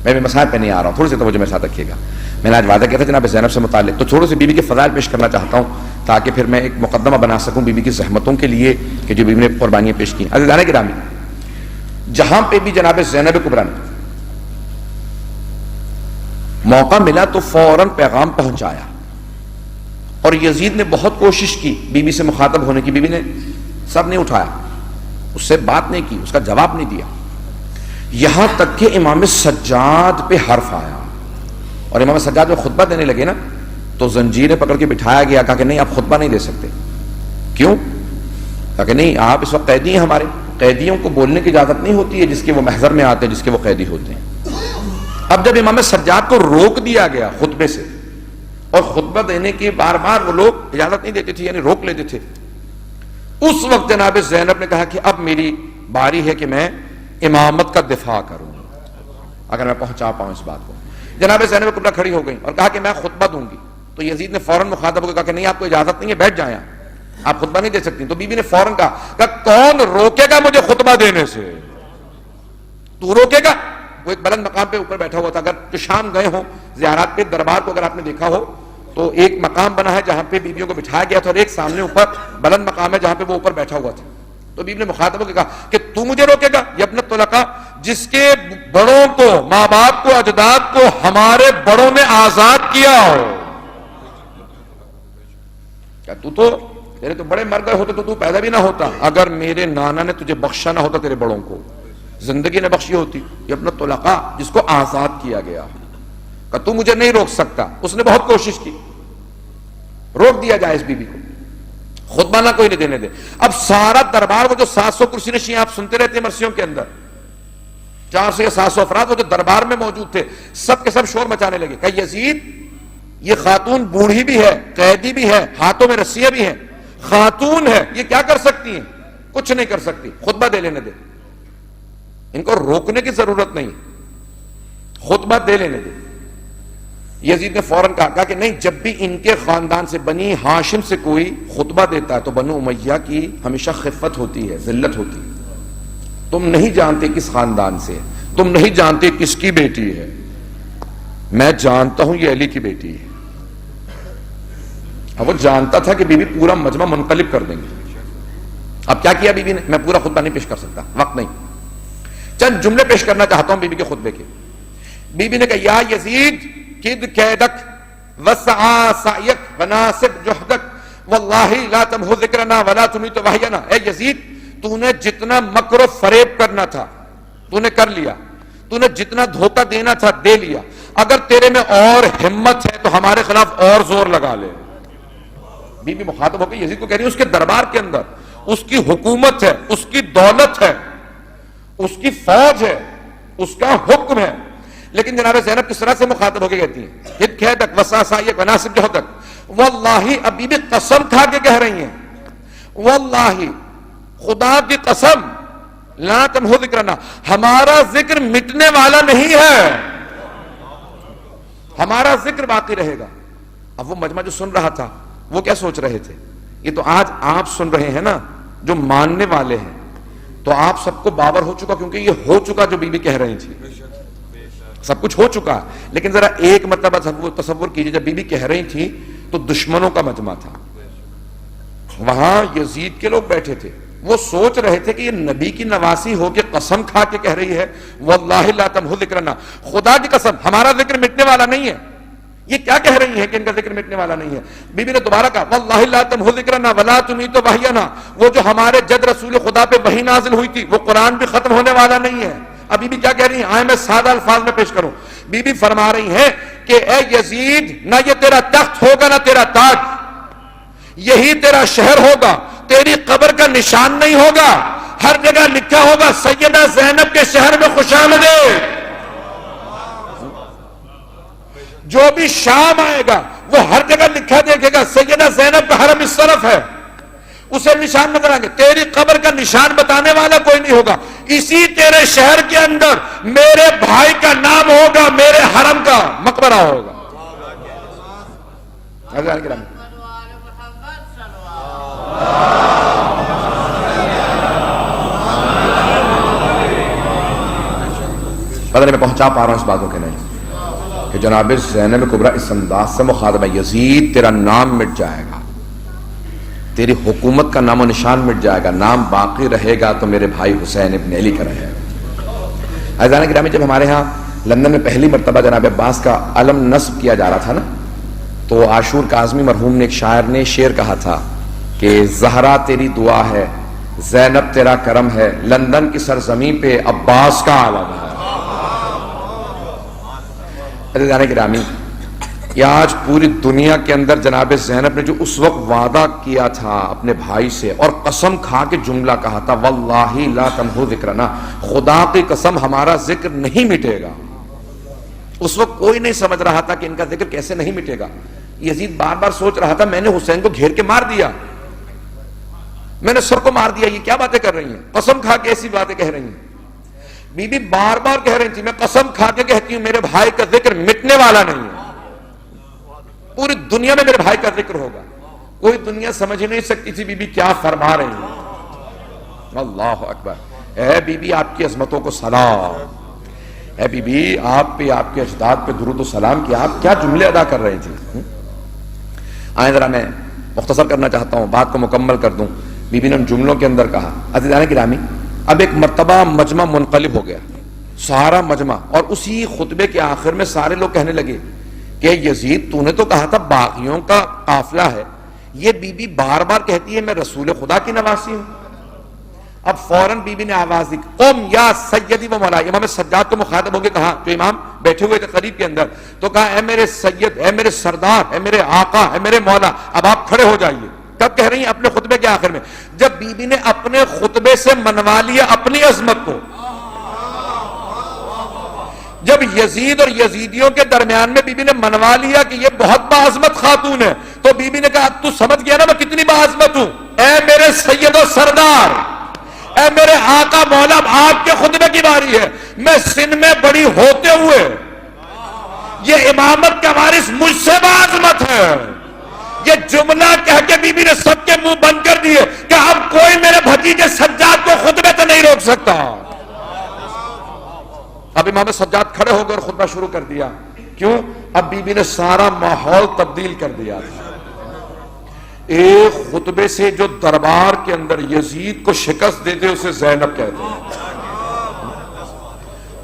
میں بھی مسائل پہ نہیں آ رہا ہوں, تھوڑی سی توجہ میرے ساتھ رکھیے گا. میں نے آج وعدہ کیا تھا جناب زینب سے متعلق, تو تھوڑی سی بیوی کے فضائل پیش کرنا چاہتا ہوں تاکہ پھر میں ایک مقدمہ بنا سکوں بیوی کی زحمتوں کے لیے کہ جو بیوی نے قربانیاں پیش کی. عزیزان گرامی, جہاں پہ بھی جناب زینب کبریٰ نے موقع ملا تو فوراً پیغام پہنچایا, اور یزید نے بہت کوشش کی بیوی سے مخاطب ہونے کی, بیوی نے سب نہیں اٹھایا, اس سے بات نہیں کی, اس کا جواب نہیں دیا, یہاں تک کہ امام سجاد پہ حرف آیا, اور امام سجاد میں خطبہ دینے لگے نا تو زنجیریں پکڑ کے بٹھایا گیا, کہا کہ نہیں آپ خطبہ نہیں دے سکتے. کیوں؟ کہا کہ نہیں آپ اس وقت قیدی ہیں ہمارے, قیدیوں کو بولنے کی اجازت نہیں ہوتی ہے جس کے وہ محضر میں آتے ہیں, جس کے وہ قیدی ہوتے ہیں. اب جب امام سجاد کو روک دیا گیا خطبے سے, اور خطبہ دینے کی بار بار وہ لوگ اجازت نہیں دیتے تھے, یعنی روک لیتے تھے, اس وقت جناب زینب نے کہا کہ اب میری باری ہے کہ میں امامت کا دفاع کروں اگر میں پہنچا پاؤں اس بات کو. جناب زینب کبریٰ کھڑی ہو گئی اور کہا کہ میں خطبہ دوں گی, تو یزید نے فوراً مخاطب ہو کے کہا کہ نہیں آپ کو اجازت نہیں ہے, بیٹھ جائیں آپ خطبہ نہیں دے سکتی. تو بی بی نے فوراً کہا کہ کون روکے گا مجھے خطبہ دینے سے, تو روکے گا. وہ ایک بلند مقام پہ اوپر بیٹھا ہوا تھا, اگر جو شام گئے ہوں زیارات پہ دربار کو اگر آپ نے دیکھا ہو تو ایک مقام بنا ہے جہاں پہ بیویوں کو بٹھایا گیا تھا, اور ایک سامنے اوپر بلند مقام ہے جہاں پہ وہ اوپر بیٹھا ہوا تھا. تو بیوی نے مخاطب ہو کے کہا کہ تو مجھے روکے گا, یا ابنت طلقاء, جس کے بڑوں کو, ماں باپ کو, اجداد کو ہمارے بڑوں نے آزاد کیا ہو, کیا تو تیرے تو بڑے مر گئے ہوتے تو پیدا بھی نہ ہوتا اگر میرے نانا نے تجھے بخشا نہ ہوتا, تیرے بڑوں کو زندگی نے بخشی ہوتی. یہ ابنت طلقاء جس کو آزاد کیا گیا, کہ تو مجھے نہیں روک سکتا. اس نے بہت کوشش کی, روک دیا جائے اس بی بی کو, خطبہ نہ کوئی نہیں دینے دے. اب سارا دربار, وہ جو 700 کرسی نشین آپ سنتے رہتے ہیں مرثیوں کے اندر, 400 یا 700 افراد وہ جو دربار میں موجود تھے, سب کے سب شور مچانے لگے کہ یزید یہ خاتون بوڑھی بھی ہے, قیدی بھی ہے, ہاتھوں میں رسیاں بھی ہیں, خاتون ہے, یہ کیا کر سکتی ہیں؟ کچھ نہیں کر سکتی, خطبہ دے لینے دے, ان کو روکنے کی ضرورت نہیں, خطبہ دے لینے دے. یزید نے فوراً کہا کہ نہیں, جب بھی ان کے خاندان سے بنی ہاشم سے کوئی خطبہ دیتا ہے تو بنو امیہ کی ہمیشہ خفت ہوتی ہے, ذلت ہوتی ہے. تم نہیں جانتے کس خاندان سے, تم نہیں جانتے کس کی بیٹی ہے, میں جانتا ہوں یہ علی کی بیٹی ہے. اب وہ جانتا تھا کہ بی بی پورا مجمع منقلب کر دیں گے. اب کیا کیا بی بی نے, میں پورا خطبہ نہیں پیش کر سکتا, وقت نہیں, چند جملے پیش کرنا چاہتا ہوں بی بی کے خطبے کے. بی بی نے کہا یا یزید کد کیدک وسعا سعیک وناسب جہدک واللہ لا تمحو ذکرنا ولا تمیت وحینا. اے یزید, تو نے جتنا مکر و فریب کرنا تھا تو نے کر لیا, تو نے جتنا دھوکہ دینا تھا دے لیا, اگر تیرے میں اور ہمت ہے تو ہمارے خلاف اور زور لگا لے. بی بی مخاطب ہو کے یزید کو کہہ رہی ہے اس کے دربار کے اندر اس کی حکومت ہے, اس کی دولت ہے, اس کی فوج ہے, اس کا حکم ہے, لیکن جناب زینب کس طرح سے مخاطب ہو کے کہتی ہیں ہد کھیدک وساسائیک وناسب جہدک, واللہ, اب بی بی قسم کھا کے کہہ رہی ہیں, واللہ خدا کی قسم, لا تمحو ذکرنا, ہمارا ذکر مٹنے والا نہیں ہے, ہمارا ذکر باقی رہے گا. اب وہ مجمع جو سن رہا تھا وہ کیا سوچ رہے تھے, یہ تو آج آپ سن رہے ہیں نا جو ماننے والے ہیں, تو آپ سب کو باور ہو چکا, کیونکہ یہ ہو چکا جو بی بی کہہ رہی تھی, سب کچھ ہو چکا. لیکن ذرا ایک مرتبہ تصور کیجئے, جب بی بی کہہ رہی تھی تو دشمنوں کا مجمع تھا, وہاں یزید کے لوگ بیٹھے تھے, وہ سوچ رہے تھے کہ یہ نبی کی نواسی ہو کے قسم کھا کے کہہ رہی ہے واللہ لا تمحو ذکرنا, خدا کی قسم ہمارا ذکر مٹنے والا نہیں ہے. یہ کیا کہہ رہی ہے کہ ان کا ذکر مٹنے والا نہیں ہے؟ بی بی نے دوبارہ کہا واللہ لا تمحو ذکرنا ولا تمیت وحینا, وہ جو ہمارے جد رسول خدا پہ وحی نازل ہوئی تھی وہ قرآن بھی ختم ہونے والا نہیں ہے. اب بی بی کیا کہہ رہی ہیں, آئے میں سادہ الفاظ میں پیش کروں. بی بی فرما رہی ہیں کہ اے یزید, نہ یہ تیرا تخت ہوگا نہ تیرا تاج, یہی تیرا شہر ہوگا, تیری قبر کا نشان نہیں ہوگا, ہر جگہ لکھا ہوگا سیدہ زینب کے شہر میں خوش آمدید. جو بھی شام آئے گا وہ ہر جگہ لکھا دیکھے گا سیدہ زینب کا حرم اس طرف ہے, اسے نشان نظر آئیں گے. تیری قبر کا نشان بتانے والا کوئی نہیں ہوگا, اسی تیرے شہر کے اندر میرے بھائی کا نام ہوگا, میرے حرم کا مقبرہ ہوگا. پتہ نہیں میں پہنچا پا رہا ہوں اس باتوں کے نہیں کہ جناب زینب کبریٰ اس انداز سے مخاطب ہے، یزید تیرا نام مٹ جائے گا، تیری حکومت کا نام و نشان مٹ جائے گا، نام باقی رہے گا تو میرے بھائی حسین ابن علی کا رہے گا۔ عزیزان گرامی، جب ہمارے ہاں لندن میں پہلی مرتبہ جناب عباس کا علم نصب کیا جا رہا تھا نا، تو عاشور کاظمی مرحوم نے ایک شاعر نے شعر کہا تھا کہ زہرا تیری دعا ہے، زینب تیرا کرم ہے، لندن کی سرزمین پہ عباس کا علم ہے۔ عزیزان گرامی، یہ آج پوری دنیا کے اندر جناب زینب نے جو اس وقت وعدہ کیا تھا اپنے بھائی سے اور قسم کھا کے جملہ کہا تھا، واللہ لا تمحو ذکرنا، خدا کی قسم ہمارا ذکر نہیں مٹے گا، اس وقت کوئی نہیں سمجھ رہا تھا کہ ان کا ذکر کیسے نہیں مٹے گا۔ یزید بار بار سوچ رہا تھا میں نے حسین کو گھیر کے مار دیا، میں نے سر کو مار دیا، یہ کیا باتیں کر رہی ہیں، قسم کھا کے ایسی باتیں کہہ رہی ہیں۔ بی بی بار بار کہہ رہی تھی میں قسم کھا کے کہتی ہوں میرے بھائی کا ذکر مٹنے والا نہیں ہے، پوری دنیا میں میرے بھائی کا ذکر ہوگا۔ کوئی دنیا سمجھ نہیں سکتی تھی بی بی کیا فرما رہی ہیں۔ اللہ اکبر۔ اے بی بی آپ کی عظمتوں کو سلام، اے بی بی آپ پہ، آپ کے اجداد پہ درود و سلام کیا، آپ کیا جملے ادا کر رہی تھی۔ آئیں ذرا میں مختصر کرنا چاہتا ہوں، بات کو مکمل کر دوں۔ بی بی نے ان جملوں کے اندر کہا، عزیزان گرامی، اب ایک مرتبہ مجمع منقلب ہو گیا، سارا مجمع، اور اسی خطبے کے آخر میں سارے لوگ کہنے لگے کہ یزید تو نے تو کہا تھا باغیوں کا قافلہ ہے، یہ بی بی بار بار کہتی ہے میں رسول خدا کی نواسی ہوں۔ اب فوراً بی بی نے آواز دی، قم یا سیدی و مولا، امام سجاد کو مخاطب ہو کے کہا، جو امام بیٹھے ہوئے تھے قریب کے اندر، تو کہا اے میرے سید، اے میرے سردار، اے میرے آقا، اے میرے مولا، اب آپ کھڑے ہو جائیے۔ کب کہہ رہی ہیں؟ اپنے خطبے کے آخر میں، جب بی بی نے اپنے خطبے سے منوا لیا اپنی عظمت کو، جب یزید اور یزیدیوں کے درمیان میں بی بی نے منوا لیا کہ یہ بہت باعظمت خاتون ہے، تو بی بی نے کہا تو سمجھ گیا نا میں کتنی باعظمت ہوں، اے میرے سید و سردار، اے میرے آقا مولا، اب آپ کے خطبے کی باری ہے، میں سن میں بڑی ہوتے ہوئے یہ امامت کا وارث مجھ سے باعظمت ہے۔ یہ جملہ کہہ کے بی بی نے سب کے منہ بند کر دیے کہ اب کوئی میرے بھتیجے سجاد کو خطبے سے نہیں روک سکتا۔ اب امام سجاد کھڑے ہو کر خطبہ شروع کر دیا، کیوں؟ اب بی بی نے سارا ماحول تبدیل کر دیا تھا۔ ایک خطبے سے جو دربار کے اندر یزید کو شکست دیتے اسے زینب کہتے ہیں۔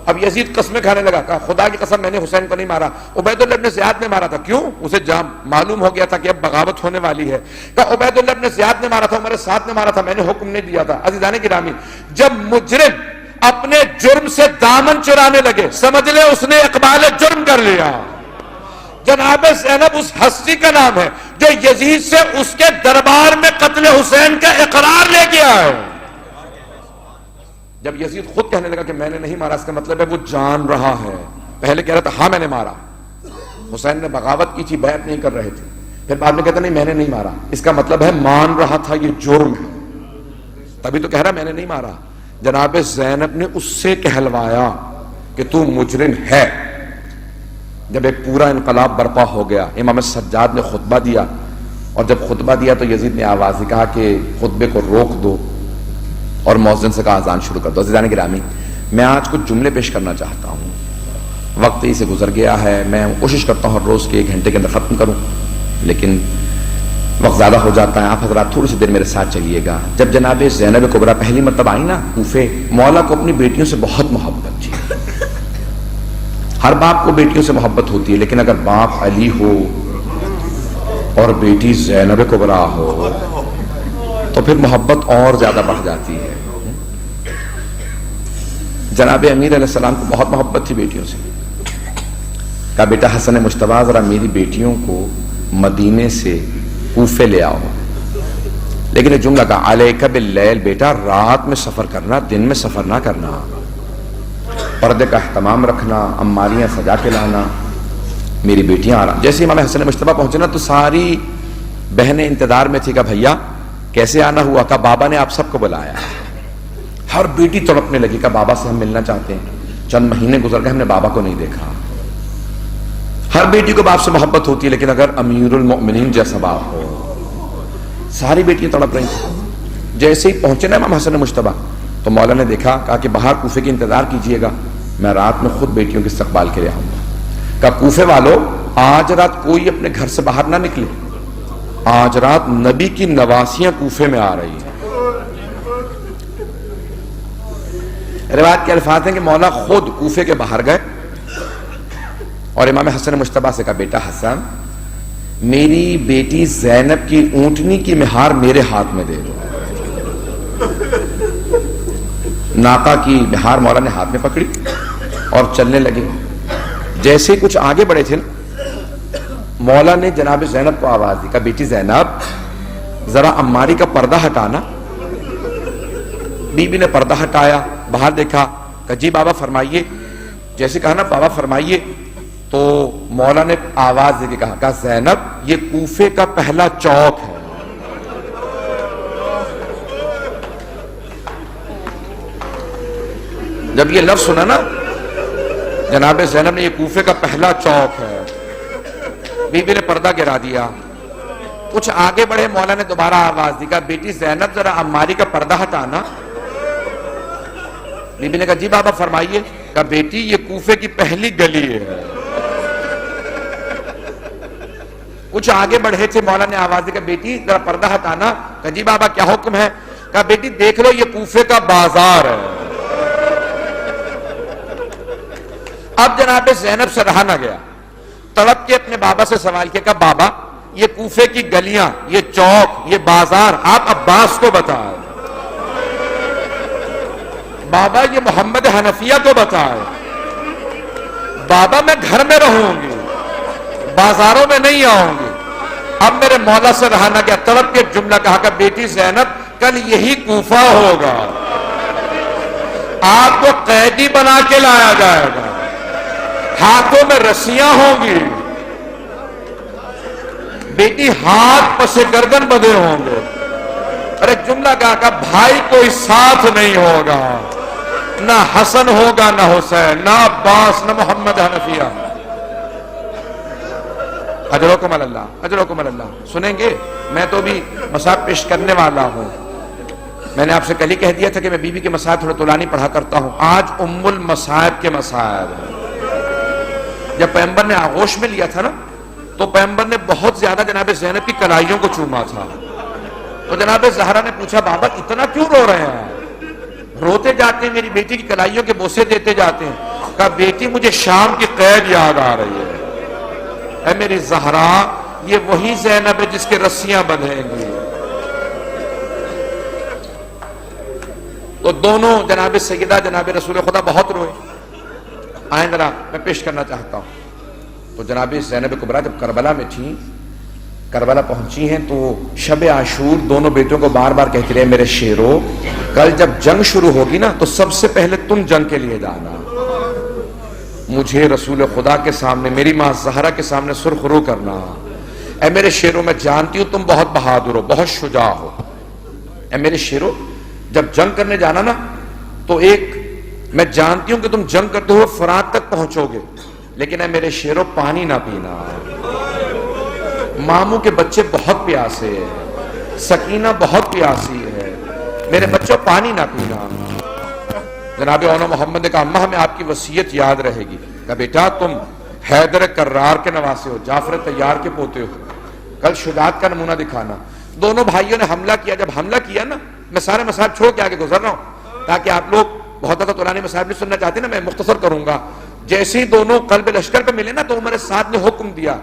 اب یزید قسمیں کھانے لگا، کہا خدا کی قسم میں نے حسین کو نہیں مارا، عبید اللہ ابن زیاد نے مارا تھا۔ کیوں؟ اسے معلوم ہو گیا تھا کہ اب بغاوت ہونے والی ہے۔ کہا عبید اللہ ابن زیاد نے مارا تھا، عمر سعد نے مارا تھا، میں نے حکم نہیں دیا تھا۔ عزیزان گرامی، جب مجرم اپنے جرم سے دامن چرانے لگے، سمجھ لے اس نے اقبال جرم کر لیا۔ جناب زینب اس ہستی کا نام ہے جو یزید سے اس کے دربار میں قتل حسین کا اقرار لے کے آیا ہے۔ جب یزید خود کہنے لگا کہ میں نے نہیں مارا، اس کا مطلب ہے وہ جان رہا ہے۔ پہلے کہہ رہا تھا ہاں میں نے مارا، حسین نے بغاوت کی تھی، بیعت نہیں کر رہے تھے، پھر بعد میں کہتا نہیں میں نے نہیں مارا، اس کا مطلب ہے مان رہا تھا یہ جرم ہے، تبھی تو کہہ رہا میں نے نہیں مارا۔ جناب زینب نے اس سے کہلوایا کہ تو مجرم ہے۔ جب ایک پورا انقلاب برپا ہو گیا، امام سجاد نے خطبہ دیا، اور جب خطبہ دیا تو یزید نے آواز دی، کہا کہ خطبے کو روک دو، اور مؤذن سے کہا اذان شروع کر دو۔ عزیزان گرامی، میں آج کچھ جملے پیش کرنا چاہتا ہوں، وقت ہی سے گزر گیا ہے، میں کوشش کرتا ہوں ہر روز کے 1 گھنٹے کے اندر ختم کروں، لیکن وقت زیادہ ہو جاتا ہے۔ آپ حضرات تھوڑی سی دیر میرے ساتھ چلیے گا۔ جب جناب زینب کبریٰ پہلی مرتبہ آئی نا کوفے، مولا کو اپنی بیٹیوں سے بہت محبت تھی۔ ہر باپ کو بیٹیوں سے محبت ہوتی ہے، لیکن اگر باپ علی ہو اور بیٹی زینب کبریٰ ہو تو پھر محبت اور زیادہ بڑھ جاتی ہے۔ جناب امیر علیہ السلام کو بہت محبت تھی بیٹیوں سے۔ کہا بیٹا حسن مجتبیٰ ذرا میری بیٹیوں کو مدینے سے کوفے لے آؤ، لیکن ایک جملہ کہا علیک باللیل، بیٹا رات میں سفر کرنا، دن میں سفر نہ کرنا، پردے کا اہتمام رکھنا، اماریاں سجا کے لانا، میری بیٹیاں آ رہا۔ جیسے امام حسن مجتبیٰ پہنچے نا تو ساری بہنیں انتظار میں تھی کہ بھیا کیسے آنا ہوا؟ کہ بابا نے آپ سب کو بلایا۔ ہر بیٹی تڑپنے لگی کہ بابا سے ہم ملنا چاہتے ہیں، چند مہینے گزر گئے ہم نے بابا کو نہیں دیکھا۔ ہر بیٹی کو باپ سے محبت ہوتی ہے، لیکن اگر امیر المؤمنین جیسا باپ ہو، ساری بیٹیاں تڑپ رہی تھیں۔ جیسے ہی پہنچے نا امام حسن مجتبیٰ تو مولا نے دیکھا، کہا کہ باہر کوفے کی انتظار کیجئے گا، میں رات میں خود بیٹیوں کے استقبال کے لیے آؤں گا. کہا کوفے والوں آج رات کوئی اپنے گھر سے باہر نہ نکلے, آج رات نبی کی نواسیاں کوفے میں آ رہی ہیں. روایت کے الفاظ ہیں کہ مولا خود کوفے کے باہر گئے اور امام حسن مجتبیٰ سے کہا بیٹا حسن میری بیٹی زینب کی اونٹنی کی مہار میرے ہاتھ میں دے دو. ناقہ کی مہار مولا نے ہاتھ میں پکڑی اور چلنے لگے. جیسے کچھ آگے بڑھے تھے مولا نے جناب زینب کو آواز دی, کہا بیٹی زینب ذرا عماری کا پردہ ہٹانا. بی بی نے پردہ ہٹایا, باہر دیکھا, کہا جی بابا فرمائیے. جیسے کہا نا بابا فرمائیے, تو مولا نے آواز دے کے کہا زینب یہ کوفے کا پہلا چوک ہے. جب یہ لفظ سنا نا جناب زینب نے, یہ کوفے کا پہلا چوک ہے, بی بی نے پردہ گرا دیا. کچھ آگے بڑھے, مولا نے دوبارہ آواز دی, کہا بیٹی زینب ذرا عماری کا پردہ ہٹانا. بی بی نے کہا جی بابا فرمائیے. کہا بیٹی یہ کوفے کی پہلی گلی ہے. کچھ آگے بڑھے تھے, مولا نے آواز دی, کہا بیٹی ذرا پردہ ہٹانا. کہا جی بابا کیا حکم ہے. کہا بیٹی دیکھ لو یہ کوفے کا بازار ہے. اب جناب زینب سے رہا نہ گیا, تڑپ کے اپنے بابا سے سوال کیا, کہا بابا یہ کوفے کی گلیاں, یہ چوک, یہ بازار آپ عباس کو بتائیں. بابا یہ محمد حنفیہ کو بتائیں. بابا میں گھر میں رہوں گی, بازاروں میں نہیں آؤں گی. اب میرے مولا سے رہا نہ گیا, تڑپ کے جملہ کہا کہ بیٹی زینب کل یہی کوفہ ہوگا, آپ کو قیدی بنا کے لایا جائے گا, ہاتھوں میں رسیاں ہوں گی, بیٹی ہاتھ پسے گردن بدے ہوں گے. اور ایک جملہ کہا کہ بھائی کوئی ساتھ نہیں ہوگا, نہ حسن ہوگا نہ حسین, نہ عباس نہ محمد حنفیہ. اجرکم اللہ, اجرکم اللہ. سنیں گے, میں تو بھی مصاحب پیش کرنے والا ہوں. میں نے آپ سے کل ہی کہہ دیا تھا کہ میں بی بی کے مصاحب تھوڑا طولانی پڑھا کرتا ہوں. آج ام المصاحب کے مصاحب ہیں. جب پیغمبر نے آغوش میں لیا تھا نا, تو پیغمبر نے بہت زیادہ جناب زینب کی کلائیوں کو چوما تھا. تو جناب زہرا نے پوچھا بابا اتنا کیوں رو رہے ہیں, روتے جاتے ہیں, میری بیٹی کی کلائیوں کے بوسے دیتے جاتے ہیں. کہا بیٹی مجھے شام کی قید یاد آ رہی ہے. اے میری زہرا یہ وہی زینب ہے جس کے رسیاں بندھیں گی. تو دونوں جناب سیدہ جناب رسول خدا بہت روئے. آئیں ذرا میں پیش کرنا چاہتا ہوں. تو جناب زینب کبریٰ جب کربلا میں تھیں, کربلا پہنچی ہیں, تو شب عاشور دونوں بیٹوں کو بار بار کہتے رہے میرے شیرو کل جب جنگ شروع ہوگی نا تو سب سے پہلے تم جنگ کے لیے جانا, مجھے رسول خدا کے سامنے, میری ماں زہرا کے سامنے سرخ رو کرنا. اے میرے شیرو میں جانتی ہوں تم بہت بہادر ہو, بہت شجاع ہو. اے میرے شیرو جب جنگ کرنے جانا نا تو میں جانتی ہوں کہ تم جنگ کرتے ہوئے فرات تک پہنچو گے, لیکن اے میرے شیرو پانی نہ پینا. ماموں کے بچے بہت پیاسے ہیں, سکینہ بہت پیاسی ہے, میرے بچوں پانی نہ پینا. جناب اونا محمد نے کہا اماں ہمیں آپ کی وصیت یاد رہے گی. کہا بیٹا تم حیدر کرار کے نواسے ہو, جعفر طیار کے پوتے ہو, کل شجاعت کا نمونہ دکھانا. دونوں بھائیوں نے حملہ کیا. جب حملہ کیا نا, میں سارے مصاحب چھوڑ کے آگے گزر رہا ہوں تاکہ آپ لوگ بہت زیادہ طولانی مصاحب نہیں سننا چاہتے نا, میں مختصر کروں گا. جیسے ہی دونوں قلب لشکر پہ ملے نا تو عمر سعد نے حکم دیا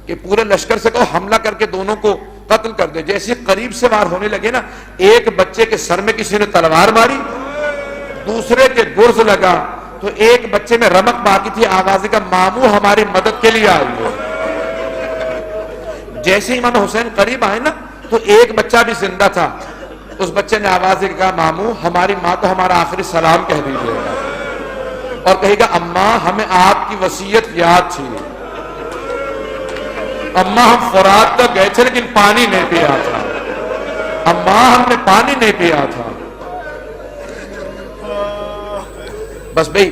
کہ پورے لشکر سے کہو حملہ کر کے دونوں کو قتل کر دے. جیسے قریب سے وار ہونے لگے نا, ایک بچے کے سر میں کسی نے تلوار ماری, دوسرے کے گرز لگا, تو ایک بچے میں رمق باقی تھی. آواز کا ماموں ہماری مدد کے لیے آئی ہے. جیسے امام حسین قریب آئے نا تو ایک بچہ بھی زندہ تھا. اس بچے نے آواز کہا ماموں ہماری ماں کو ہمارا آخری سلام کہہ دیجیے گا, اور کہے گا اماں ہمیں آپ کی وصیت یاد تھی, اماں ہم فرات تک گئے تھے لیکن پانی نہیں پیا تھا, اماں ہم نے پانی نہیں پیا تھا. بس بھئی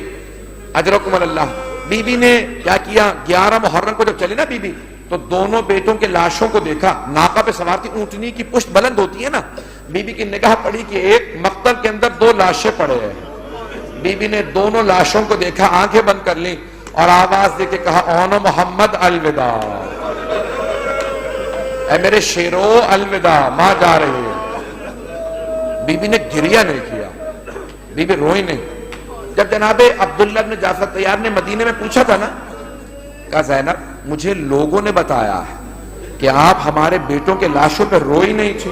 اجرکم اللہ. بی بی نے کیا کیا, 11 محرم کو جب چلے نا بی بی, تو دونوں بیٹوں کے لاشوں کو دیکھا. ناقہ پہ سوار تھی, اونٹنی کی پشت بلند ہوتی ہے نا, بی بی کی نگاہ پڑی کہ ایک مقتل کے اندر 2 لاشیں پڑے ہیں. بی بی نے دونوں لاشوں کو دیکھا، آنکھیں بند کر لیں اور آواز دے کے کہا اون محمد الوداع، اے میرے شیرو الوداع، ماں جا رہی ہے۔ بی بی نے گریہ نہیں کیا، بی بی روئی نہیں۔ جب جناب عبداللہ بن جعفر طیار نے مدینے میں پوچھا تھا نا، کہا زینب مجھے لوگوں نے بتایا ہے کہ آپ ہمارے بیٹوں کے لاشوں پہ روئی نہیں تھی۔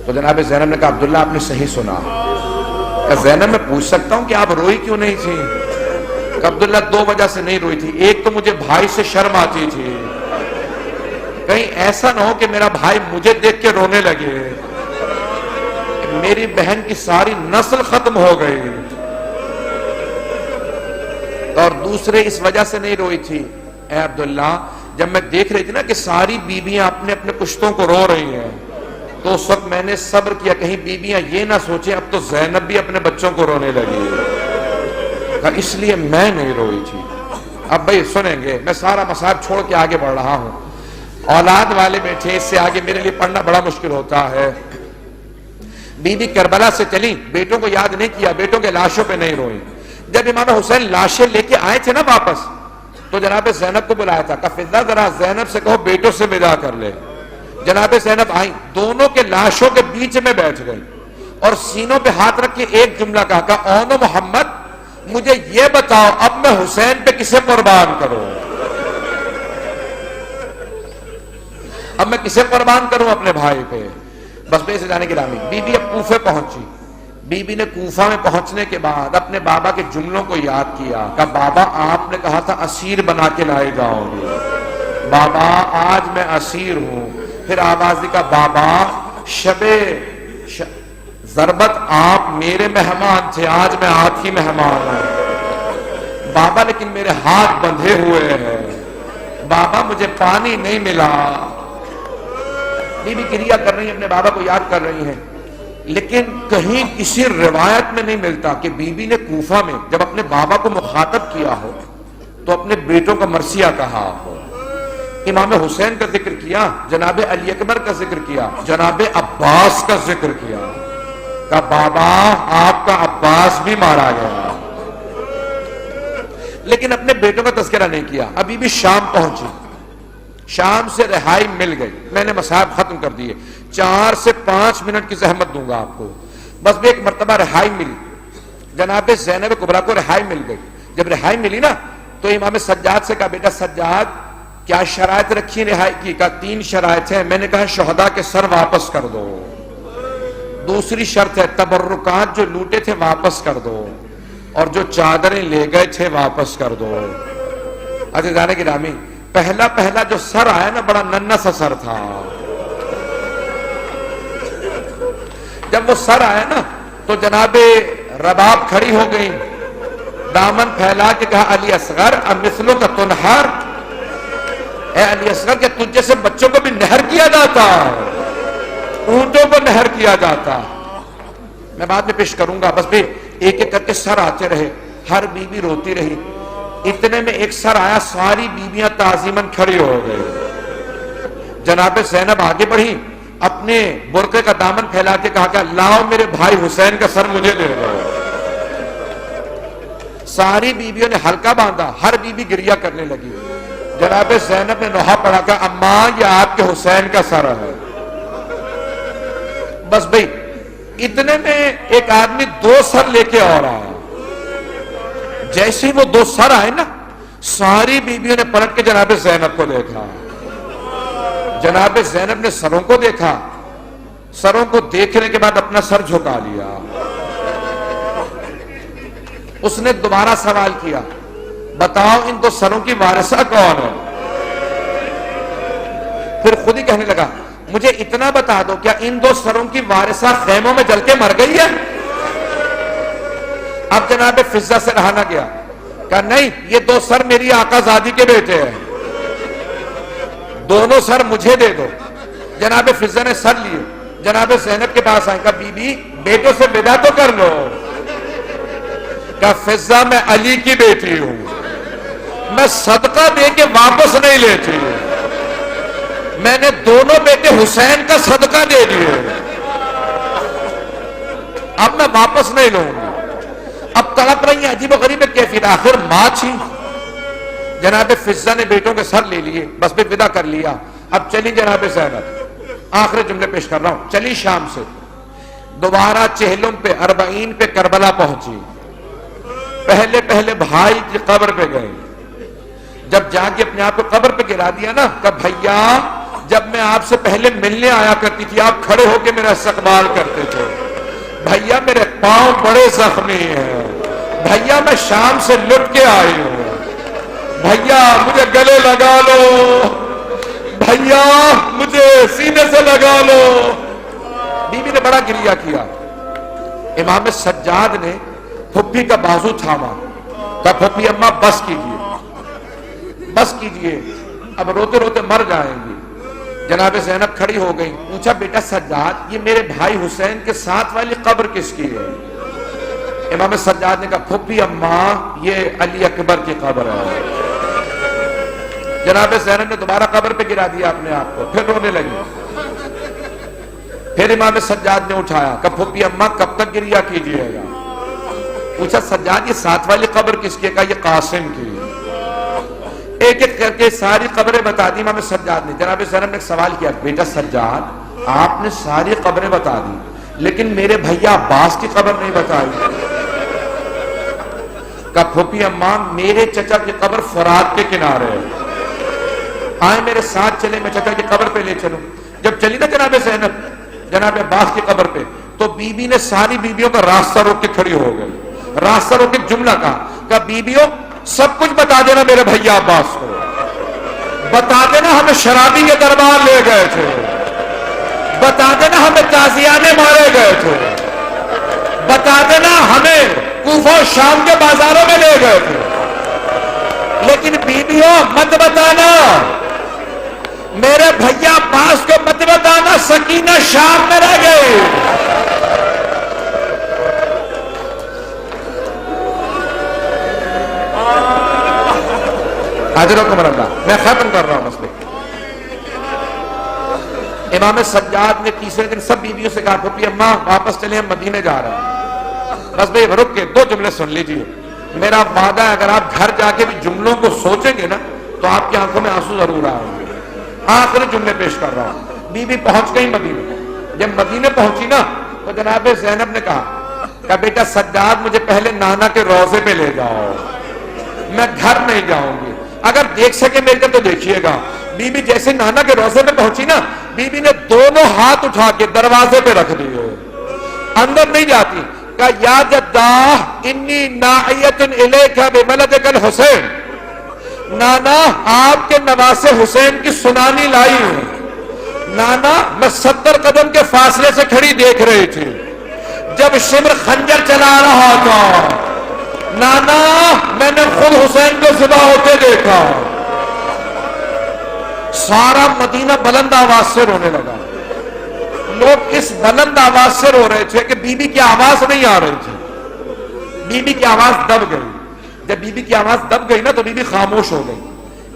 تو جناب زینب نے کہا عبداللہ آپ نے صحیح سنا۔ کہا زینب میں پوچھ سکتا ہوں کہ آپ روئی کیوں نہیں تھی؟ کہا عبداللہ دو وجہ سے نہیں روئی تھی، ایک تو مجھے بھائی سے شرم آتی تھی، کہیں ایسا نہ ہو کہ میرا بھائی مجھے دیکھ کے رونے لگے، میری بہن کی ساری نسل ختم ہو گئی، اور دوسرے اس وجہ سے نہیں روئی تھی اے عبداللہ جب میں دیکھ رہی تھی نا کہ ساری بیویاں اپنے اپنے پشتوں کو رو رہی ہیں، تو اس وقت میں نے صبر کیا کہیں بیویاں یہ نہ سوچیں اب تو زینب بھی اپنے بچوں کو رونے لگی، اس لیے میں نہیں روئی تھی۔ اب بھائی سنیں گے، میں سارا مسائل چھوڑ کے آگے بڑھ رہا ہوں، اولاد والے بیٹھے، اس سے آگے میرے لیے پڑھنا بڑا مشکل ہوتا ہے۔ بی بی کربلا سے چلی، بیٹوں کو یاد نہیں کیا، بیٹوں کے لاشوں پہ نہیں روئی۔ جب امام حسین لاشیں لے کے آئے تھے نا واپس، تو جناب زینب کو بلایا تھا، کہا فضہ ذرا زینب سے کہو بیٹوں سے ودا کر لے۔ جناب زینب آئیں، دونوں کے لاشوں کے بیچ میں بیٹھ گئی اور سینوں پہ ہاتھ رکھ کے ایک جملہ کہا اون محمد مجھے یہ بتاؤ اب میں حسین پہ کسے قربان کروں، اب میں کسے قربان کروں اپنے بھائی پہ۔ بس بے سے جانے کی رامی بی بی اب کوفے پہنچی۔ بی بی نے کوفہ میں پہنچنے کے بعد اپنے بابا کے جملوں کو یاد کیا، کہا بابا آپ نے کہا تھا اسیر بنا کے لائے جاؤ گے، بابا آج میں اسیر ہوں۔ پھر آواز دی، کہا بابا شب ضربت آپ میرے مہمان تھے، آج میں آپ کی مہمان ہوں بابا، لیکن میرے ہاتھ بندھے ہوئے ہیں بابا، مجھے پانی نہیں ملا۔ بی بی گریہ کر رہی ہیں، اپنے بابا کو یاد کر رہی ہیں، لیکن کہیں کسی روایت میں نہیں ملتا کہ بی بی نے کوفہ میں جب اپنے بابا کو مخاطب کیا ہو تو اپنے بیٹوں کا مرثیہ کہا ہو۔ امام حسین کا ذکر کیا، جناب علی اکبر کا ذکر کیا، جناب عباس کا ذکر کیا، کہا بابا آپ کا عباس بھی مارا گیا، لیکن اپنے بیٹوں کا تذکرہ نہیں کیا۔ ابھی بھی شام پہنچی، شام سے رہائی مل گئی، میں نے مصاحب ختم کر دیے، 4 سے 5 منٹ کی زحمت دوں گا آپ کو، بس بھی ایک مرتبہ رہائی ملی، جناب زینب کبریٰ کو رہائی مل گئی۔ جب رہائی ملی نا تو امام سجاد سے کہا بیٹا سجاد کیا شرائط رکھی رہائی کی؟ کہا 3 شرائط ہیں۔ میں نے کہا شہداء کے سر واپس کر دو، دوسری شرط ہے تبرکات جو لوٹے تھے واپس کر دو، اور جو چادریں لے گئے تھے واپس کر دو۔ عزیزان گرامی پہلا جو سر آیا نا بڑا ننھا سا سر تھا، جب وہ سر آیا نا تو جناب رباب کھڑی ہو گئی، دامن پھیلا کے کہا علی اصغر امثلوں کا تنہر، اے علی اصغر کہ تجھ جیسے بچوں کو بھی نہر کیا جاتا، اونٹوں کو نہر کیا جاتا۔ میں بعد میں پیش کروں گا، بس بھی ایک ایک کر کے سر آتے رہے، ہر بیوی روتی رہی، اتنے میں ایک سر آیا، ساری بیویاں تعظیماً کھڑی ہو گئی۔ جناب زینب آگے بڑھی، اپنے برقعے کا دامن پھیلا کے کہا کہ لاؤ میرے بھائی حسین کا سر مجھے دے دو۔ ساری بیویوں نے حلقہ باندھا، ہر بیوی گریہ کرنے لگی۔ جناب زینب نے نوحہ پڑھا کہ اماں یہ آپ کے حسین کا سر ہے۔ بس بھئی اتنے میں ایک آدمی 2 سر لے کے آ رہا، جیسے ہی وہ 2 سر آئے نا ساری بیویوں نے پلٹ کے جناب زینب کو دیکھا۔ جناب زینب نے سروں کو دیکھا، سروں کو دیکھنے کے بعد اپنا سر جھکا لیا۔ اس نے دوبارہ سوال کیا بتاؤ ان 2 سروں کی وارثہ کون ہے؟ پھر خود ہی کہنے لگا مجھے اتنا بتا دو کیا ان 2 سروں کی وارثہ خیموں میں جل کے مر گئی ہے؟ اب جناب فضہ سے رہا نہ گیا، کہا نہیں یہ 2 سر میری آقا زادی کے بیٹے ہیں، دونوں سر مجھے دے دو۔ جناب فضہ نے سر لیے، جناب زینب کے پاس آئے، کہا بی بی بیٹوں سے ودا تو کر لو۔ کہا فضہ میں علی کی بیٹی ہوں، میں صدقہ دے کے واپس نہیں لیتی، میں نے دونوں بیٹے حسین کا صدقہ دے دیے۔ اب میں واپس نہیں لوں گی. اب تڑپ رہی ہیں عجیب و غریب کیفیت. آخر ماں تھی. جناب فضہ نے بیٹوں کے سر لے لیے, بس پہ ودا کر لیا. اب چلی جناب زینب, آخر جملے پیش کر رہا ہوں, چلی شام سے دوبارہ چہلم پہ 40 پہ کربلا پہنچی. پہلے بھائی کی قبر پہ گئے. جب جا کے اپنے آپ کو قبر پہ گرا دیا نا, کہ بھیا جب میں آپ سے پہلے ملنے آیا کرتی تھی آپ کھڑے ہو کے میرا استقبال کرتے تھے. بھیا میرے پاؤں بڑے زخمی ہیں. بھیا میں شام سے لٹ کے آئی ہوں. بھیا مجھے گلے لگا لو. بھیا مجھے سینے سے لگا لو. بیوی نے بڑا گریہ کیا. امام سجاد نے پھپھی کا بازو تھاما, کہا پھپھی اماں بس کیجئے, بس کیجئے, اب روتے روتے مر جائیں گی. جناب زینب کھڑی ہو گئی. پوچھا بیٹا سجاد, یہ میرے بھائی حسین کے ساتھ والی قبر کس کی ہے؟ امام سجاد نے کہا پھپھی اماں یہ علی اکبر کی قبر ہے. جناب زینب نے دوبارہ قبر پہ گرا دیا اپنے آپ کو, پھر رونے لگی. پھر امام سجاد نے اٹھایا, کہا پھپھی اماں کب تک گریہ کیجئے گا؟ پوچھا سجاد یہ ساتھ والی قبر کس کی ہے؟ کہا یہ قاسم کی. ایک ایک کر کے ساری قبریں بتا دی امام سجاد نے. جناب زینب نے ایک سوال کیا, بیٹا سجاد آپ نے ساری قبریں بتا دی لیکن میرے بھیا عباس کی قبر نہیں بتائی. کہا پھوپھی اماں میرے چچا کی قبر فرات کے کنارے ہے, آئے میرے ساتھ چلے, میں چچا کی قبر پہ لے چلوں. جب چلی نا جناب زینب جناب عباس کی قبر پہ, تو بی بی نے ساری بیویوں کا راستہ روک کے کھڑی ہو گئی. راستہ روک کے جملہ کہا بیویوں سب کچھ بتا دینا میرے بھیا عباس کو, بتا دینا ہمیں شرابی کے دربار لے گئے تھے, بتا دینا ہمیں تازیانے مارے گئے تھے, بتا دینا ہمیں کوفہ و شام کے بازاروں میں لے گئے تھے, لیکن بیویوں مت بتانا, میرے بھیا عباس کو مت بتانا سکینہ شام میں رہ گئی. حاضرکم اللہ, میں ختم کر رہا ہوں مسئلے. امام سجاد نے تیسرے دن سب بیویوں سے کہا پھپھی اماں واپس چلے, ہم مدینے جا رہے ہیں. بس بھئی رک کے 2 جملے سن لیجئے. میرا وعدہ ہے اگر آپ گھر جا کے بھی جملوں کو سوچیں گے نا تو آپ کی آنکھوں میں آنسو ضرور آئیں گے. آخری جملے پیش کر رہا ہوں. بیوی پہنچ گئی مدینے. جب مدینے پہنچی نا تو جناب زینب نے کہا بیٹا سجاد مجھے پہلے نانا کے روضے پہ لے جاؤ, میں گھر نہیں جاؤں گی, اگر دیکھ سکے میرے کو تو دیکھیے گا. بی بی جیسے نانا کے روضے پہ پہنچی نا, بی بی نے دونوں ہاتھ اٹھا کے دروازے پہ رکھ دیے, اندر نہیں جاتی. کہا یا جدہ انی ناعیت الیک ببلدک الحسین, نانا آپ کے نواسے حسین کی سنانی لائی ہوں. نانا میں 70 قدم کے فاصلے سے کھڑی دیکھ رہی تھی جب شمر خنجر چلا رہا تھا. نانا میں نے خود حسین کو ذبح ہوتے دیکھا. سارا مدینہ بلند آواز سے رونے لگا. لوگ اس بلند آواز سے رو رہے تھے کہ بی بی کی آواز نہیں آ رہی تھی. بی بی کی آواز دب گئی. جب بی بی کی آواز دب گئی نا تو بی بی خاموش ہو گئی.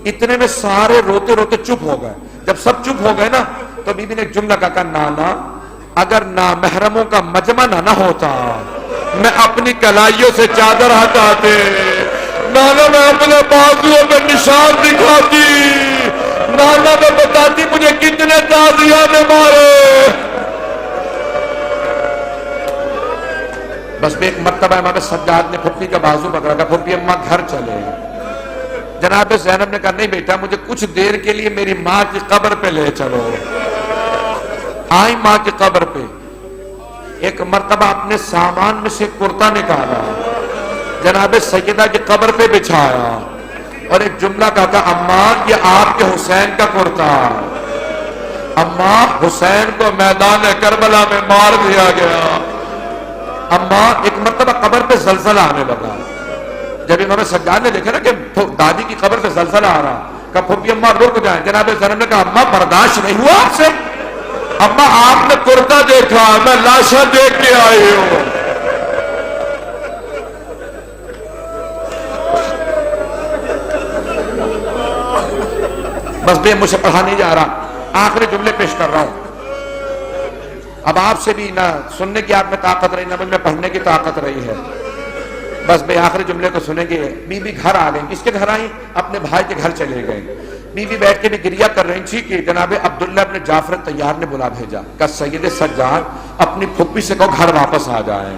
اتنے میں سارے روتے روتے چپ ہو گئے. جب سب چپ ہو گئے نا تو بی بی نے ایک جملہ کہا نانا اگر نامحرموں کا مجمع نہ ہوتا میں اپنی کلائیوں سے چادر ہٹاتے, نانا میں اپنے بازوؤں پہ نشان دکھاتی, نانا میں بتاتی مجھے کتنے تازیہ نے مارے. بس میں ایک مرتبہ امام سجاد نے پھپھی کا بازو پکڑا, کہا پھپھی اماں گھر چلے. جناب زینب نے کہا نہیں بیٹا مجھے کچھ دیر کے لیے میری ماں کی قبر پہ لے چلو. آئی ماں کی قبر پہ, ایک مرتبہ اپنے سامان میں سے کرتا نکالا, جناب سیدہ کی قبر پہ بچھایا اور ایک جملہ کہا اماں یہ آپ کے حسین کا کرتا. اماں حسین کو میدان کربلا میں مار دیا گیا. اماں ایک مرتبہ قبر پہ زلزلہ آنے لگا. جب امام سجاد نے دیکھا نا کہ دادی کی قبر پہ زلزلہ آ رہا, کہا پھپھی اماں رک جائیں. جناب زینب نے کہا اماں برداشت نہیں ہوا آپ سے؟ اماں آپ نے کرتا دیکھا, میں لاشاں دیکھ کے آئی ہوں. بس بے مجھے پڑھا نہیں جا رہا, آخری جملے پیش کر رہا ہوں. اب آپ سے بھی نہ سننے کی آپ میں طاقت رہی، نہ مجھ میں پڑھنے کی طاقت رہی ہے. بس بے آخری جملے کو سنیں گے. بی بی گھر آ گئی. کس کے گھر آئیں؟ اپنے بھائی کے گھر چلے گئے. بی بی بیٹھ کے بھی گریہ کر رہی تھی کہ جناب عبداللہ ابن جعفر طیار نے بلا بھیجا کہ سید سجاد اپنی پھپھی سے کہو گھر واپس آ جائیں.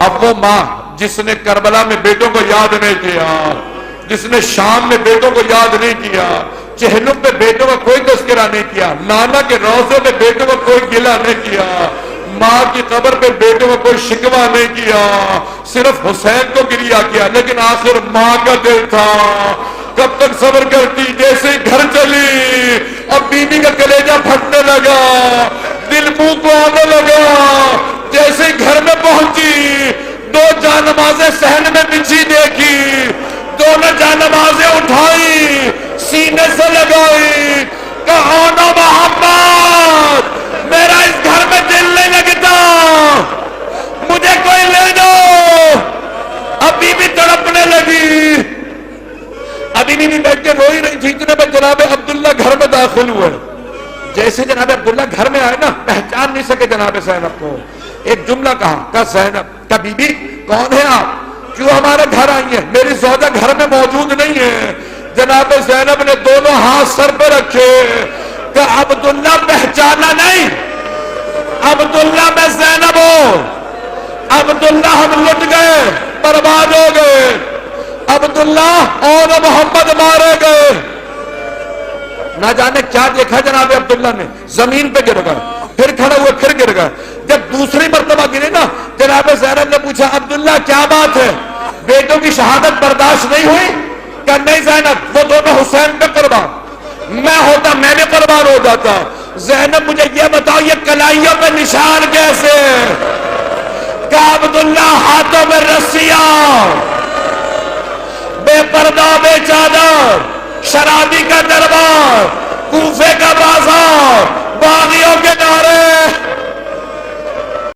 اب وہ ماں جس نے کربلا میں بیٹوں کو یاد نہیں کیا، جس نے شام میں بیٹوں کو یاد نہیں کیا، چہلم پہ بیٹوں کا کوئی تذکرہ نہیں کیا، نانا کے روضے پہ بیٹوں کو کوئی گلہ نہیں کیا، ماں کی قبر پہ بیٹوں کو کوئی شکوہ نہیں کیا، صرف حسین کو گریہ کیا. لیکن آخر ماں کا دل تھا. کب تک صبر کرتی؟ جیسے ہی گھر چلی اب بیوی کا کلیجہ پھٹنے لگا، دل منہ کو آنے لگا. جیسے ہی گھر میں پہنچی 2 جانمازیں صحن میں بچھی دیکھی، دونوں جانمازیں اٹھائی، سینے سے لگائی. کہو نا محمد میرا اس گھر میں دل نہیں لگتا، مجھے کوئی لے دو. ابھی بھی تڑپنے لگی. ابھی بھی بیٹھ کے روئی رہی تھی. اتنے میں جناب عبداللہ گھر میں داخل ہوئے. جیسے جناب عبداللہ گھر میں آئے نا، پہچان نہیں سکے جناب زینب کو. ایک جملہ کہا زینب کا بی بی کون ہے آپ؟ کیوں ہمارے گھر آئی ہیں؟ میری زوجہ گھر میں موجود نہیں ہے. جناب زینب نے دونوں ہاتھ سر پہ رکھے کہ عبداللہ پہچانا نہیں؟ عبداللہ میں زینب ہوں. عبداللہ ہم لٹ گئے، برباد ہو گئے. عبداللہ اور محمد مارے گئے. نہ جانے کیا دیکھا جناب عبداللہ نے. زمین پہ گر گئے، پھر کھڑے ہوئے، پھر گر گئے. جب دوسری مرتبہ گرے نا، جناب زینب نے پوچھا عبداللہ کیا بات ہے؟ بیٹوں کی شہادت برداشت نہیں ہوئی؟ کہ نہیں زینب، وہ دونوں حسین پہ قربان، میں ہوتا میں بھی قربان ہو جاتا. زینب مجھے یہ بتاؤ یہ کلائیوں پہ نشان کیسے؟ کہ عبداللہ ہاتھوں میں رسیاں، بے پردہ بے چادر، شرابی کا دربار،